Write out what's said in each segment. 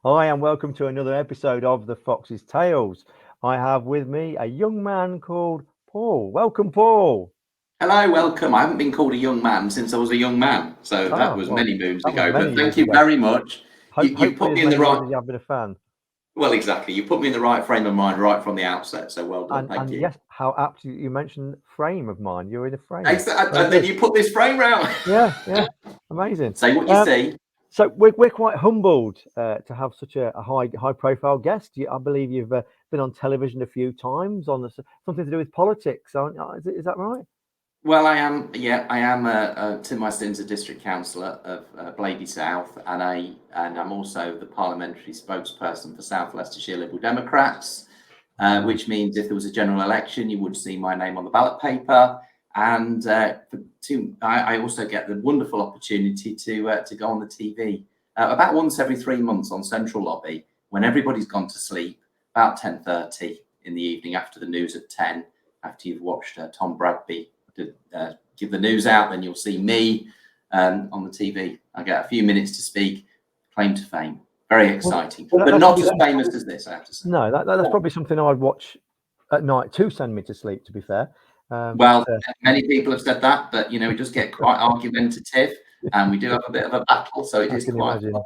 Hi, and welcome to another episode of The Fox's Tales. I have with me a young man called Paul. Welcome, Paul. Hello, welcome. I haven't been called a young man since I was a young man, so that Oh, was well, many moons that was ago. many But thank years you ago. very much. You Hopefully, put as me in the many years right. as you have been a fan. Well, exactly. You put me in the right frame of mind right from the outset. So well done. Thank And you. yes, how apt you mentioned frame of mine. You're in a frame. Very And then good. you put this frame round. Yeah, amazing. Say what you Um, see. so we're quite humbled to have such a high profile guest. I believe you've been on television a few times on something to do with politics. Is that right? Well, I am. Yeah, I am. To my sins, a district councillor of Blady South, and I'm also the parliamentary spokesperson for South Leicestershire Liberal Democrats. Wow. Which means if there was a general election, you would see my name on the ballot paper. And I also get the wonderful opportunity to go on the TV about once every 3 months on Central Lobby when everybody's gone to sleep, about 10:30 in the evening after the news at 10, after you've watched Tom Bradby give the news out, then you'll see me on the TV. I get a few minutes to speak, claim to fame. Very exciting, Well, but that's not probably as famous as this, I have to say. no, that's probably something I'd watch at night to send me to sleep. To be fair, but Well, many people have said that, but it does get quite argumentative, and we do have a bit of a battle, so it I is can quite imagine. fun.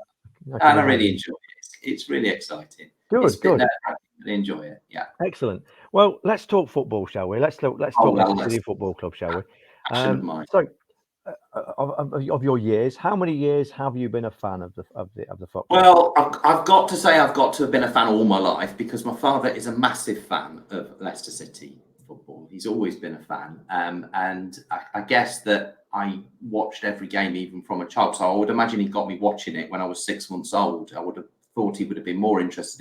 I can And I really imagine. enjoy it. It's really exciting. It's Good, a bit good, nerve-wracking, but I enjoy it. Yeah. excellent. Well, let's talk football, shall we? Let's Oh talk well, Leicester that's City a Football Club, shall we? passion of mine. So, of your years, how many years have you been a fan of the Foxes? Well, I've got to say I've got to have been a fan all my life because my father is a massive fan of Leicester City football. He's always been a fan, and I guess that I watched every game even from a child. So I would imagine he got me watching it when I was 6 months old. I would have thought he would have been more interested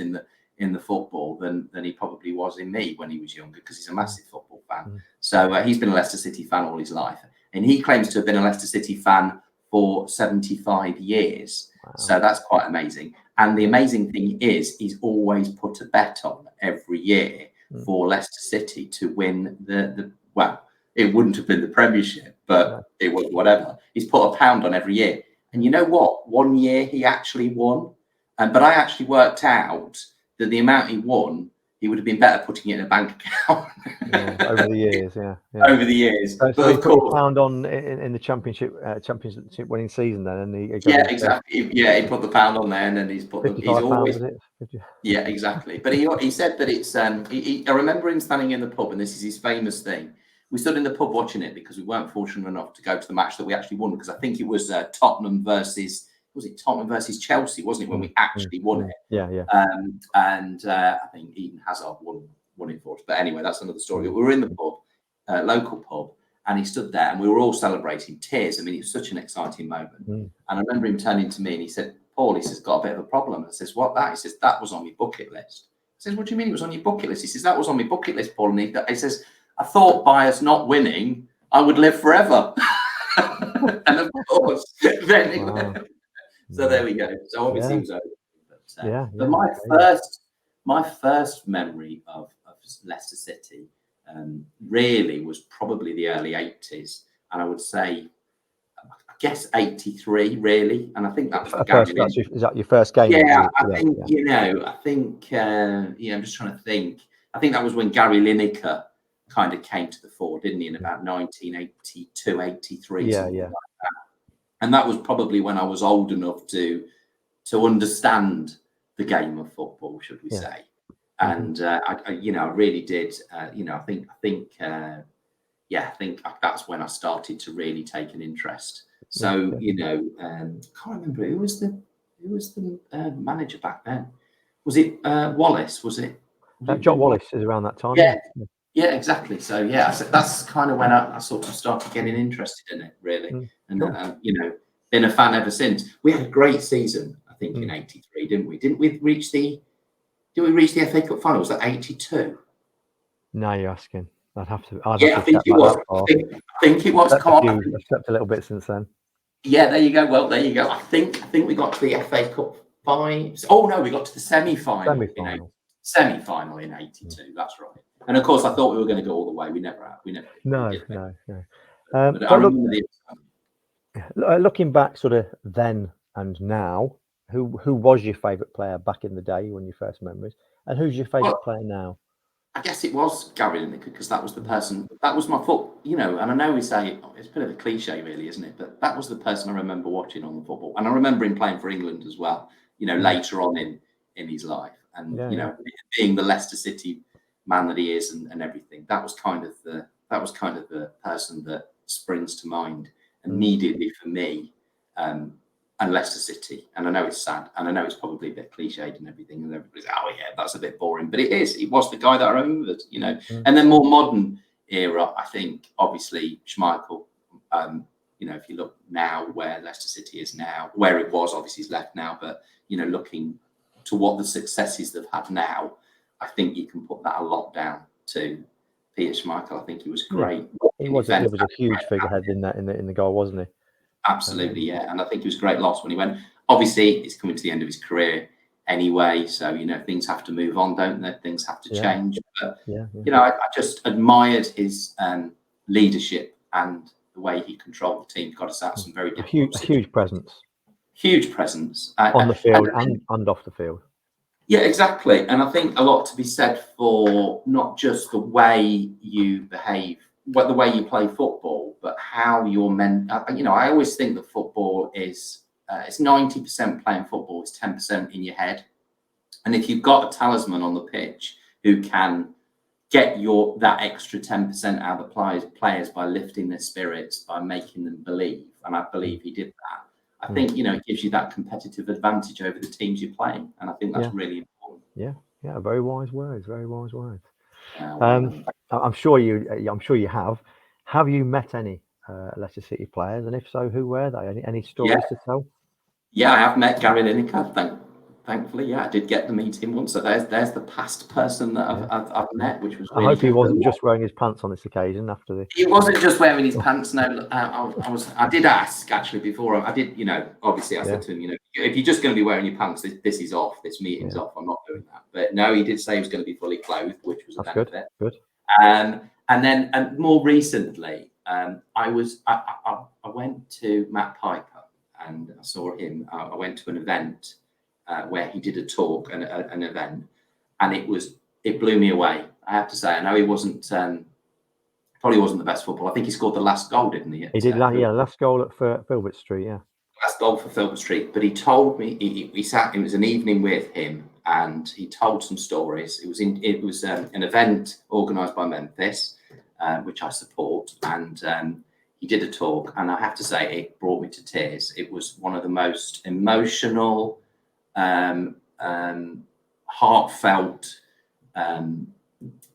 in the football than he probably was in me when he was younger because he's a massive football fan. Mm. So he's been a Leicester City fan all his life, and he claims to have been a Leicester City fan for 75 years. Wow. So that's quite amazing. And the amazing thing is, he's always put a bet on every year for Leicester City to win the well, it wouldn't have been the Premiership, but it was whatever. He's put £1 on every year. And you know what? One year he actually won. But I actually worked out that the amount he won, he would have been better putting it in a bank account. Over the years, yeah. Over the years. So But he of put course, £1 on in the championship winning season then, and he got yeah, exactly. Yeah, he put the pound on there, and then he's £55, always. was it? 50. Yeah, exactly. But he said that it's I remember him standing in the pub, and this is his famous thing. We stood in the pub watching it because we weren't fortunate enough to go to the match that we actually won, because I think it was Tottenham versus Chelsea, wasn't it, when we actually won it? Yeah. And I think Eden Hazard won it for us. But anyway, that's another story. We were in the pub, local pub, and he stood there, and we were all celebrating, tears. I mean, it was such an exciting moment. And I remember him turning to me, and he said, "Paul," he says, "got a bit of a problem." I says, "What that?" He says, "That was on my bucket list." I says, "What do you mean it was on your bucket list?" He says, "That was on my bucket list, Paul." And he says, "I thought by us not winning, I would live forever." And of course, then it went. So there we go. So obviously it was over. But my first memory of Leicester City really was probably the early 80s. And I would say, I guess 83, really. And I think that was Is that your first game? Yeah, I think, I'm just trying to think. I think that was when Gary Lineker kind of came to the fore, didn't he, in about 1982, 83, something like that. And that was probably when I was old enough to understand the game of football, should we say? And I really did. I think that's when I started to really take an interest. So can't remember who was the manager back then. Was it Wallace? Was it John Wallace is around that time? Yeah, exactly. So that's kind of when I sort of started getting interested in it, really, and been a fan ever since. We had a great season, I think, in '83, didn't we? Did we reach the FA Cup final? Was that '82? Now you're asking. I'd have to. I think it was. I think it was. I've stepped a little bit since then. Yeah, there you go. Well, there you go. I think we got to the FA Cup finals. Oh no, we got to the semi-final. Semi-final in '82. That's right. And of course, I thought we were going to go all the way. We never have. No. But I remember looking back, sort of then and now, who was your favourite player back in the day when your first memories, and who's your favourite player now? I guess it was Gary Lineker, because that was the person, that was my foot, and I know we say it's a bit of a cliche really, isn't it? But that was the person I remember watching on the football. And I remember him playing for England as well, later on in his life. And, being the Leicester City man that he is and everything, that was kind of the person that springs to mind immediately for me. And Leicester City. And I know it's sad, and I know it's probably a bit cliched and everything, and everybody's, oh yeah, that's a bit boring, but it was the guy that I remembered, And then more modern era, I think, obviously Schmeichel. If you look now where Leicester City is now, where it was, obviously he's left now, but looking to what the successes they've had now, I think you can put that a lot down to Peter Schmeichel. I think he was great. He was a huge figurehead in the goal, wasn't he? Absolutely, yeah. And I think it was a great loss when he went. Obviously, he's coming to the end of his career anyway. So, things have to move on, don't they? Things have to change. But, I just admired his leadership and the way he controlled the team. Got us out some very difficult huge presence. Huge presence. On the field and off the field. Yeah, exactly. And I think a lot to be said for not just the way you behave, but the way you play football, but how you're meant. I always think that football is it's 90% playing football, it's 10% in your head. And if you've got a talisman on the pitch who can get that extra 10% out of the players by lifting their spirits, by making them believe, and I believe he did that. I think it gives you that competitive advantage over the teams you're playing, and I think that's really important. Yeah, very wise words. Very wise words. I'm sure you have. Have you met any Leicester City players, and if so, who were they? Any stories to tell? Yeah, I have met Gary Lineker. Thankfully, yeah, I did get to meet him once. So there's the past person that I've met, which was. Really I hope he wasn't just wearing his pants on this occasion. He wasn't just wearing his pants. No, I did ask actually before. I did, obviously I said to him, if you're just going to be wearing your pants, this is off. This meeting's off. I'm not doing that. But no, he did say he was going to be fully clothed, which was a benefit. Good. And then more recently, I went to Matt Piper and I saw him. I went to an event where he did a talk and an event, and it blew me away. I have to say, I know he wasn't probably wasn't the best footballer. I think he scored the last goal, didn't he? He did that, last goal at Filbert Street, last goal for Filbert Street. But he told me he sat. It was an evening with him, and he told some stories. It was an event organised by Memphis, which I support, and he did a talk, and I have to say it brought me to tears. It was one of the most emotional, heartfelt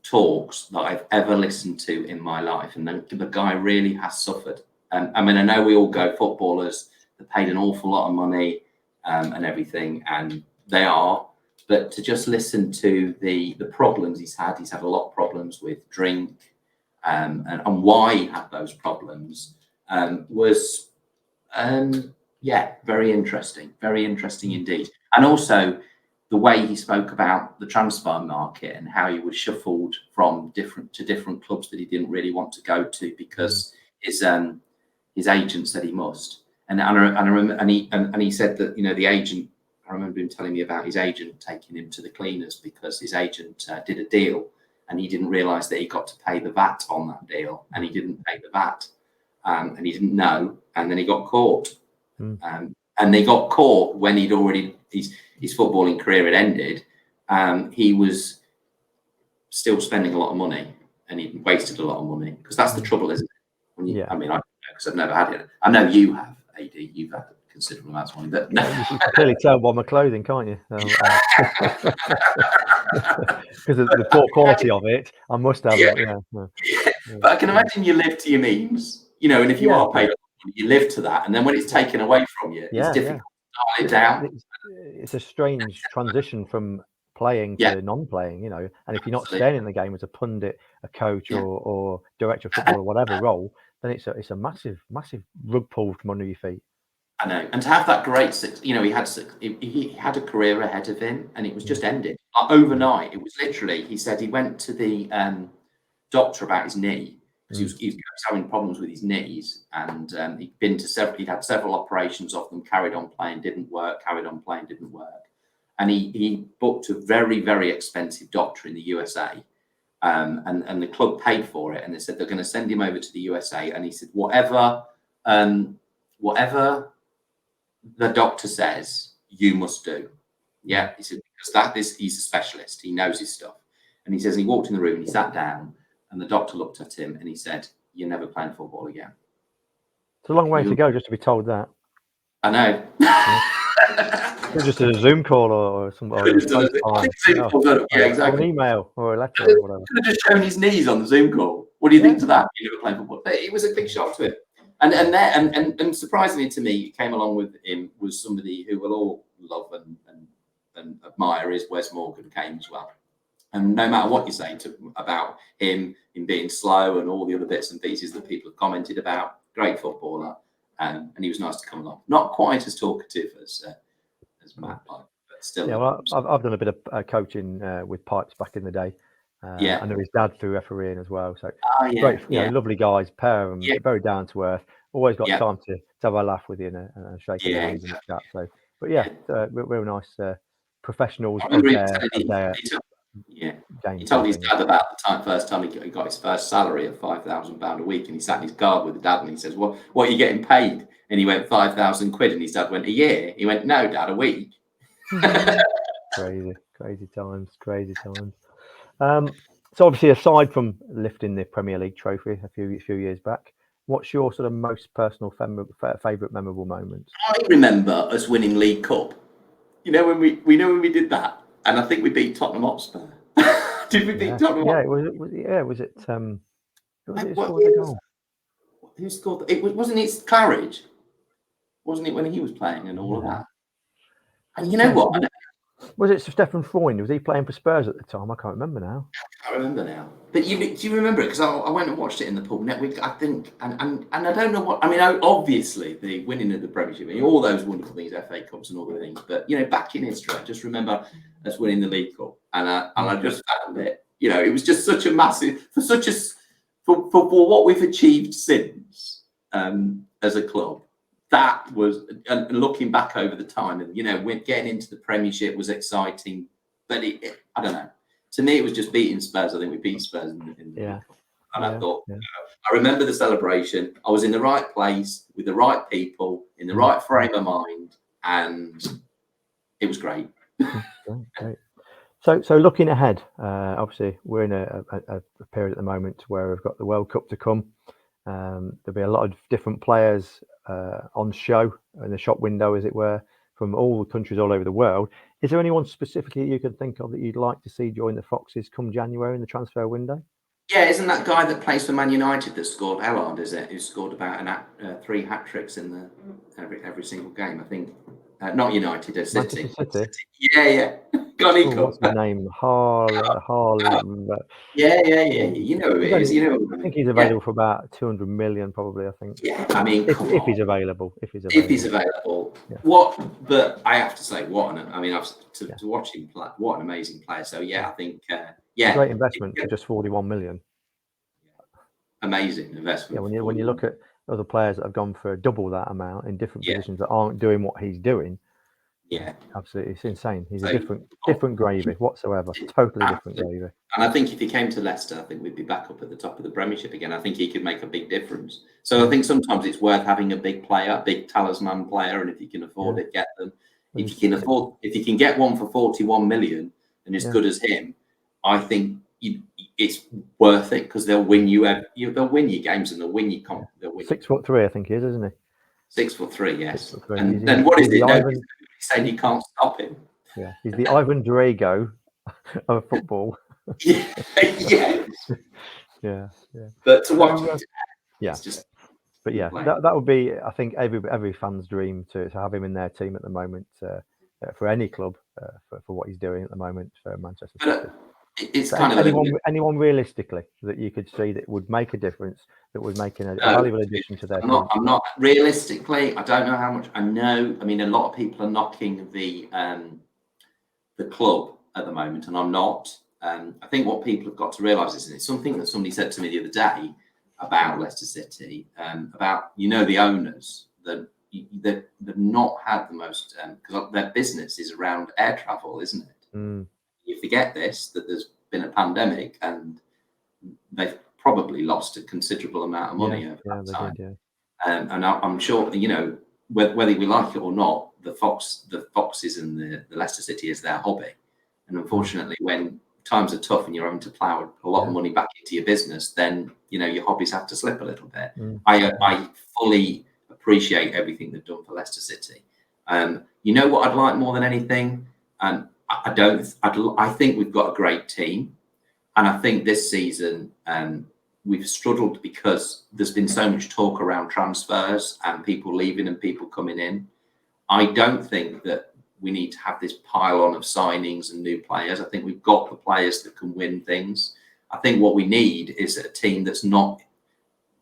talks that I've ever listened to in my life, and the guy really has suffered. I know we all go footballers that paid an awful lot of money and everything, and they are. But to just listen to the problems he's had a lot of problems with drink, and why he had those problems was very interesting indeed. And also the way he spoke about the transfer market and how he was shuffled from different clubs that he didn't really want to go to because his agent said he must. And I remember, and he said that the agent. I remember him telling me about his agent taking him to the cleaners because his agent did a deal and he didn't realise that he got to pay the VAT on that deal, and he didn't pay the VAT, and he didn't know, and then he got caught. And they got caught when he'd already his footballing career had ended. He was still spending a lot of money, and he'd wasted a lot of money, because that's the trouble, isn't it? I mean, I don't know, because I've never had it. I know you have, AD. You've had considerable amounts of money, but no. You can clearly tell by my clothing, can't you? Because of the poor quality of it, I must have it. But I can imagine you live to your means, and if you are paid, you live to that, and then when it's taken away from you, it's difficult to dial it down. It's a strange transition from playing to non-playing, and if you're not staying in the game as a pundit, a coach, or director of football, or whatever role, then it's a massive rug pull from under your feet. I know, and to have that great, he had a career ahead of him, and it was just ended overnight. It was literally, he said he went to the doctor about his knee. because he was having problems with his knees, and he'd had several operations of them, carried on playing, didn't work, and he booked a very, very expensive doctor in the USA, and the club paid for it, and they said they're going to send him over to the USA, and he said whatever the doctor says you must do. Yeah, he said, because he's a specialist, he knows his stuff. And he says he walked in the room and he sat down, and the doctor looked at him and he said, "You're never playing football again." It's a long way to go just to be told that. I know. It's just a Zoom call or some or an email or a letter or whatever. Could have just shown his knees on the Zoom call. What do you think to that? You're never playing football. But it was a big shock to him. And surprisingly to me, came along with him was somebody who we'll all love and admire, is Wes Morgan came as well. And no matter what you say about him being slow and all the other bits and pieces that people have commented about, great footballer, and he was nice to come along. Not quite as talkative as Matt, but still. Yeah, well, I've done a bit of coaching with Pipes back in the day. I know his dad through refereeing as well. So great, lovely guys, pair of them, very down to earth. Always got time to have a laugh with you and shake hands and chat. So, but real nice professionals. He told his dad about the first time he got his first salary of £5,000 a week, and he sat in his garden with the dad, and he says, "What are you getting paid?" And he went, £5,000, and his dad went, "A year?" He went, "No, Dad, a week." Crazy times. So obviously, aside from lifting the Premier League trophy a few years back, what's your sort of most personal favourite memorable moment? I remember us winning League Cup. You know when we did that, and I think we beat Tottenham Hotspur. Did we beat Tottenham? Yeah, was it? Who scored? It wasn't it Claridge? Wasn't it when he was playing and all of that? And you know what? Was it Stefan Freund? Was he playing for Spurs at the time? I can't remember now. I remember now. But do you remember it? Because I went and watched it in the pub network, I think, and I don't know what. I mean, obviously the winning of the Premiership, and all those wonderful things, FA Cups and all the things. But back in history, I just remember us winning the League Cup, and I just found it. It was just such a massive for what we've achieved since as a club. That was, and looking back over the time, and getting into the Premiership was exciting, but I don't know. To me, it was just beating Spurs. I think we beat Spurs in the League Cup. And I thought, I remember the celebration. I was in the right place with the right people in the right frame of mind, and it was great. Great. So looking ahead, obviously we're in a period at the moment where we've got the World Cup to come. There'll be a lot of different players on show in the shop window, as it were, from all the countries all over the world. Is there anyone specifically you can think of that you'd like to see join the Foxes come January in the transfer window? Yeah, isn't that guy that plays for Man United that scored Ellard, is it? Who scored about 3 hat-tricks in every single game, I think. Not United, City. Yeah. What's his name? Harley. Yeah. You know who it is. I think he's available for about 200 million, probably. I think. Yeah, I mean, if he's available. If he's available. Yeah. But I have to say, to watch him play, what an amazing player. So I think great investment for just 41 million. Amazing investment. Yeah, when you look at other players that have gone for double that amount in different positions that aren't doing what he's doing. Yeah, absolutely, it's insane. He's a different gravy whatsoever. Totally different gravy. And I think if he came to Leicester, I think we'd be back up at the top of the Premiership again. I think he could make a big difference. So I think sometimes it's worth having a big player, big talisman player, and if you can afford it, get them. If you can get one for 41 million and as good as him, I think it's worth it, because they'll win you. They'll win your games and they'll win your comp. 6'3", I think he is, isn't he? 6'3", yes. 6'3". And then what is it? Saying you can't stop him. Yeah, he's the Ivan Drago of football. Yeah. But to watch, that would be, I think, every fan's dream to have him in their team at the moment, for any club, for what he's doing at the moment for Manchester City. It's kind of anyone realistically that you could see that would make a difference, that would make a valuable addition to their team. I'm not realistically. I don't know how much. I know. I mean, a lot of people are knocking the club at the moment, and I'm not. I think what people have got to realise is, and it's something that somebody said to me the other day. about Leicester City, about the owners, that they've not had the most, because their business is around air travel, isn't it? You forget this, that there's been a pandemic and they've probably lost a considerable amount of money over that time. And I'm sure, whether we like it or not, the Foxes and the Leicester City is their hobby. And unfortunately, when times are tough and you're having to plough a lot of money back into your business, then your hobbies have to slip a little bit. I fully appreciate everything they've done for Leicester City. What I'd like more than anything? I think we've got a great team, and I think this season we've struggled because there's been so much talk around transfers and people leaving and people coming in. I don't think that we need to have this pile on of signings and new players. I think we've got the players that can win things. I think what we need is a team that's not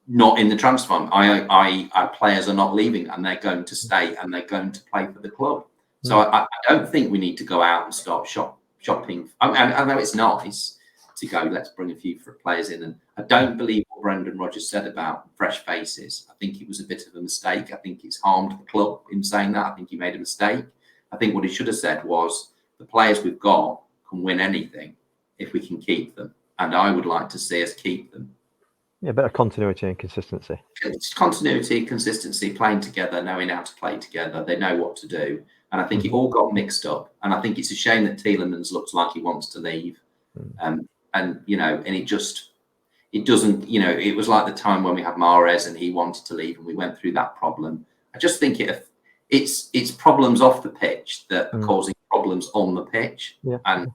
in the transfer. Our players are not leaving, and they're going to stay, and they're going to play for the club. So I don't think we need to go out and start shopping. I know it's nice to go, let's bring a few players in. And I don't believe what Brendan Rodgers said about fresh faces. I think it was a bit of a mistake. I think it's harmed the club in saying that. I think he made a mistake. I think what he should have said was the players we've got can win anything if we can keep them. And I would like to see us keep them. Yeah, better continuity and consistency. It's continuity, consistency, playing together, knowing how to play together. They know what to do. And I think it all got mixed up. And I think it's a shame that Tielemans looks like he wants to leave. And it doesn't, it was like the time when we had Mahrez and he wanted to leave and we went through that problem. I just think it's problems off the pitch that are causing problems on the pitch. And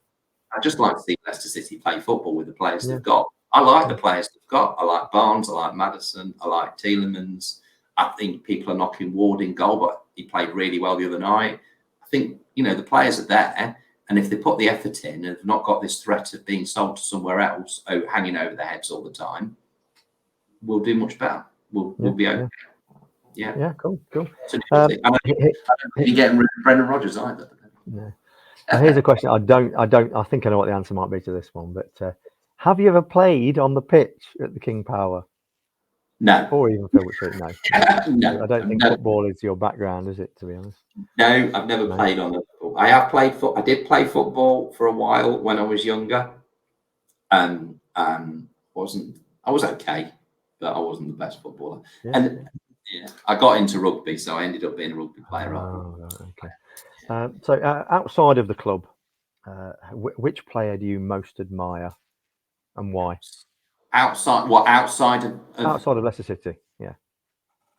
I just like to see Leicester City play football with the players they've got. I like the players they've got. I like Barnes. I like Maddison. I like Tielemans. I think people are knocking Ward in goal, but he played really well the other night. I think, the players are there. And if they put the effort in and have not got this threat of being sold to somewhere else, hanging over their heads all the time, we'll do much better. We'll be okay. Yeah, cool. And I don't think you're getting rid of Brendan Rodgers either. No. Here's a question. I think I know what the answer might be to this one, but have you ever played on the pitch at the King Power? No. Or even Filbert Street? No. No. I don't think football is your background, is it, to be honest? No, I've never played on the football. I did play football for a while when I was younger. I was okay, but I wasn't the best footballer. And I got into rugby, so I ended up being a rugby player. Okay. So outside of the club, which player do you most admire and why? Outside of Leicester City? Yeah.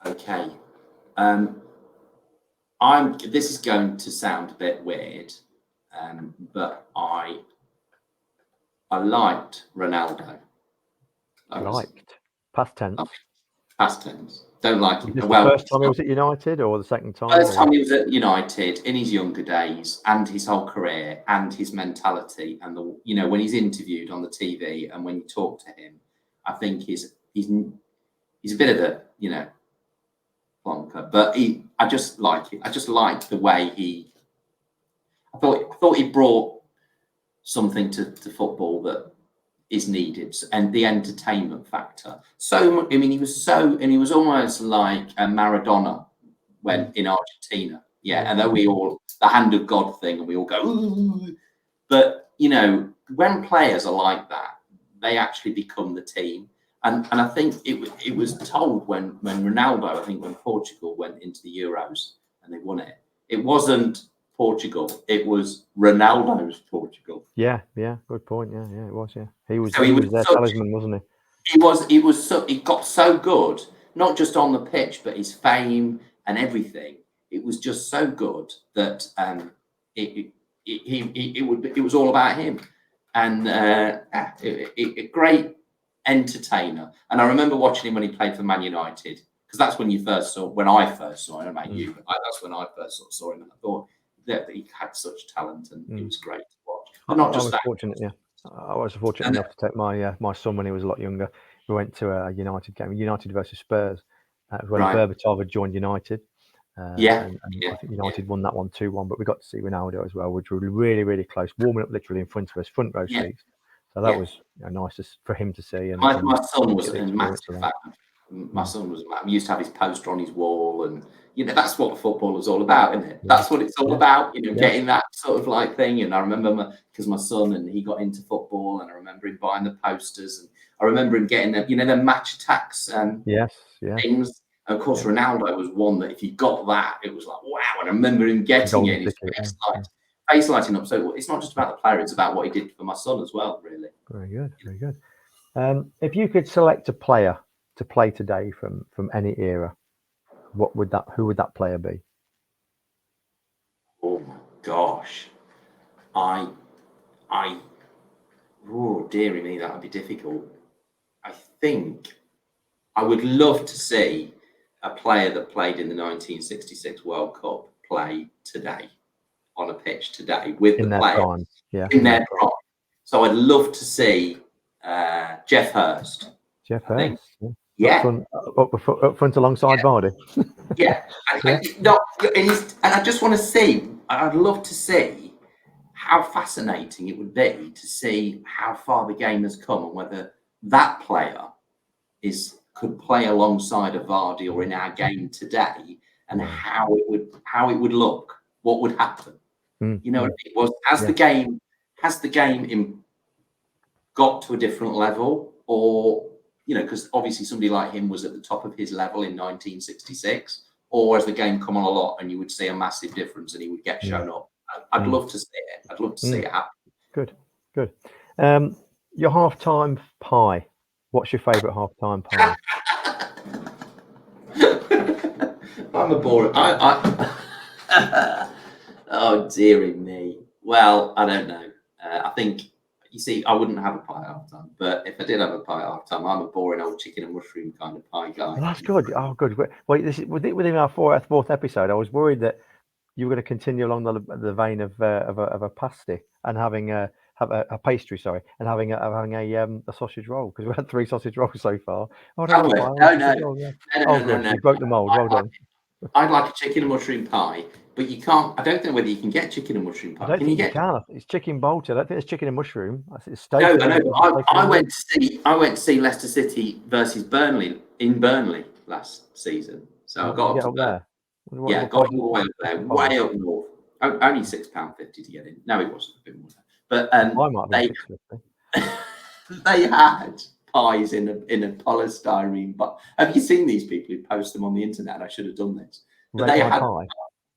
Okay. This is going to sound a bit weird, but I liked Ronaldo. Past tense. Past tense. Don't like him. The first time he was at United, or the second time? First time he was at United in his younger days, and his whole career, and his mentality, and when he's interviewed on the TV, and when you talk to him, I think he's a bit of a plonker, but I just like it. I just liked the way I thought he brought something to football that is needed, and the entertainment factor. So he was almost like a Maradona when in Argentina. Yeah, and then the hand of God thing, and we all go, ooh. But when players are like that, they actually become the team. And I think it was told when Ronaldo, I think when Portugal went into the Euros and they won it, it wasn't Portugal, it was Ronaldo's Portugal. Yeah, good point. Yeah, it was. Yeah, he was their talisman, wasn't he? He got so good, not just on the pitch, but his fame and everything. It was just so good that it was all about him, and a great entertainer. And I remember watching him when he played for Man United, because that's when I first saw him. I don't know about you, but that's when I first saw him, and I thought that he had such talent, and it was great to watch. But not just that. Fortunate, yeah. I was fortunate enough to take my son when he was a lot younger. We went to a United game, United versus Spurs, when Berbatov had joined United. And I think United won that one 2-1, but we got to see Ronaldo as well, which were really, really close, warming up literally in front of us, front row seats. So that was nice for him to see. And my son was a massive fan. My Mm. son was. He used to have his poster on his wall, and that's what football is all about, isn't it? Yeah. That's what it's all about. Getting that sort of like thing. And I remember because my son and he got into football, and I remember him buying the posters, and I remember him getting the match attacks things. And of course, Ronaldo was one that if you got that, it was like wow. And I remember him getting it. His face lighting up. So it's not just about the player; it's about what he did for my son as well. Really. Very good. Very good. If you could select a player to play today from any era, who would that player be? Oh my gosh, oh dearie me, that would be difficult. I think I would love to see a player that played in the 1966 World Cup play today on a pitch today with the players in their prime. So I'd love to see Geoff Hurst. Geoff Hurst. Up front alongside Vardy. And I just want to see. I'd love to see how fascinating it would be to see how far the game has come and whether that player could play alongside a Vardy or in our game today, and how it would look, what would happen. Has the game got to a different level, or because obviously somebody like him was at the top of his level in 1966, or has the game come on a lot and you would see a massive difference and he would get shown up? I'd love to see it. I'd love to see it happen. Good. Your halftime pie. What's your favourite halftime pie? I'm a boring. Oh dearie me. Well, I don't know. I think you see, I wouldn't have a pie at halftime, but if I did have a pie at halftime, I'm a boring old chicken and mushroom kind of pie guy. Well, that's good. Oh, good. Well, within our fourth episode, I was worried that you were going to continue along the vein of a pasty and having a pastry, and having a sausage roll, because we had 3 sausage rolls so far. Oh, no. You broke the mold. Well done. I'd like a chicken and mushroom pie, but you can't. I don't know whether you can get chicken and mushroom pie. I don't think you can. It's chicken bolted. I don't think it's chicken and mushroom. It's steak. No, I know. I went to see Leicester City versus Burnley in Burnley last season. So I got up there. Yeah, got all the way up there, way up north. Only £6.50 to get in. No, it wasn't a bit more. But they had pies in a polystyrene. But have you seen these people who post them on the internet? I should have done this. But they had pie.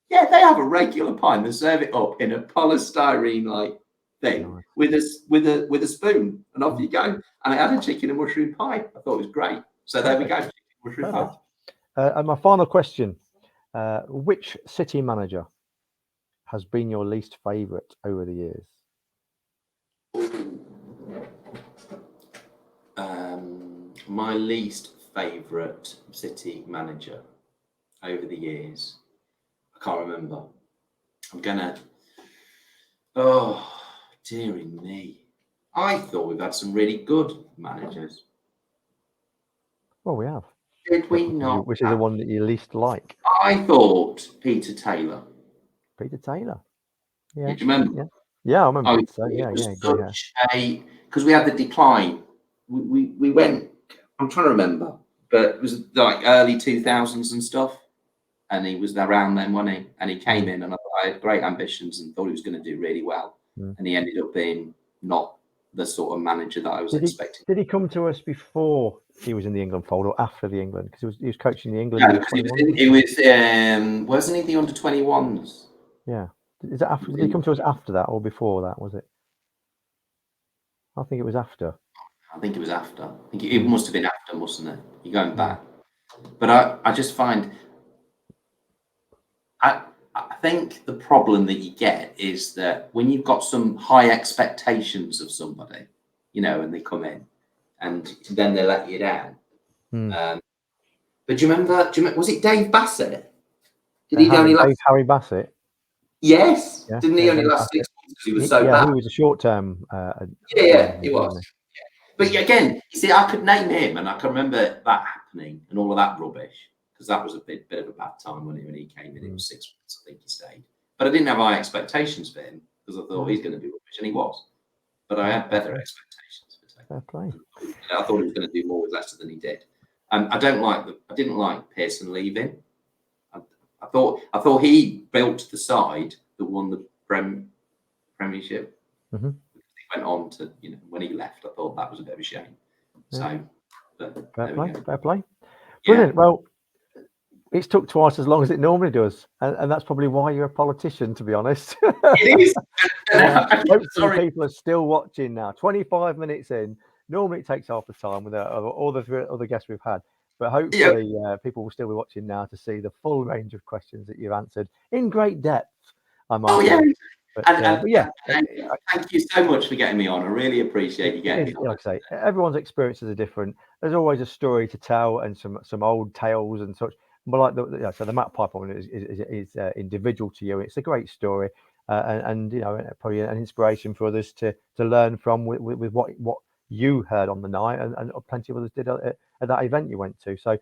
Yeah, they have a regular pie and they serve it up in a polystyrene thing with a spoon, and off you go. And I had a chicken and mushroom pie. I thought it was great. So there we go, chicken and mushroom pie. And my final question: which City manager has been your least favourite over the years? My least favourite City manager over the years, I can't remember. Oh, dearie me. I thought we've had some really good managers. Well, we have. Did we not? Which is the one that you least like? I thought Peter Taylor. Peter Taylor. Yeah. Do you remember? Yeah, I remember. Because we had the decline. We went. I'm trying to remember, but it was like early 2000s and stuff. And he was around then, wasn't he? And he came in, and I had great ambitions and thought he was going to do really well. And he ended up being not the sort of manager that I was expecting. Did he come to us before he was in the England fold or after the England? Because he was coaching the England. No, because wasn't he the under 21s? Yeah. Is that after? Did he come to us after that or before that? Was it? I think it was after. I think it was after. I think it must have been after, mustn't it? You're going back. But I just find. I think the problem that you get is that when you've got some high expectations of somebody, and they come in, and then they let you down. But do you remember? Was it Dave Bassett? Did he only last? Harry Bassett. Yes. Yeah, didn't he only last 6 months because he was so bad? He was a short term. He was. Yeah. But again, you see, I could name him, and I can remember that happening and all of that rubbish. Because that was a bit of a bad time when he came in. It was 6 months, I think he stayed. But I didn't have high expectations for him because I thought he's going to be rubbish, and he was. but I had better expectations for Taylor. Fair play. I thought he was going to do more with Leicester than he did. I didn't like Pearson leaving. I thought he built the side that won the Premiership. Mm-hmm. He went on to, when he left, I thought that was a bit of a shame. Yeah. So, fair play. Brilliant. Yeah. Well, it's took twice as long as it normally does, and that's probably why you're a politician, to be honest. It is. Hopefully people are still watching now. 25 minutes in. Normally it takes half the time with all the other guests we've had. But hopefully people will still be watching now to see the full range of questions that you've answered in great depth. But thank you so much for getting me on. I really appreciate you getting me on. Like I say, everyone's experiences are different. There's always a story to tell and some old tales and such. But like so the Matt Piper one is individual to you. It's a great story, and probably an inspiration for others to learn from with what you heard on the night, and plenty of others did at that event you went to. So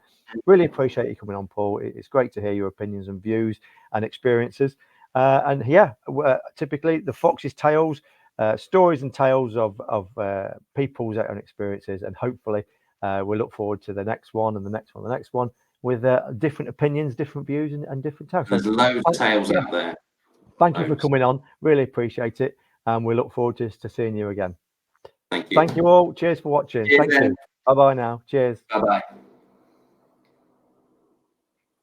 really appreciate you coming on, Paul. It's great to hear your opinions and views and experiences. Typically the Fox's Tales, stories and tales of people's own experiences, and hopefully we'll look forward to the next one and the next one, and the next one with different opinions, different views, and different tales. There's loads of tales out there. Thank you for coming on. Really appreciate it, and we look forward to seeing you again. Thank you. Thank you all. Cheers for watching. Cheers, Thank you. Bye bye now. Cheers. Bye bye.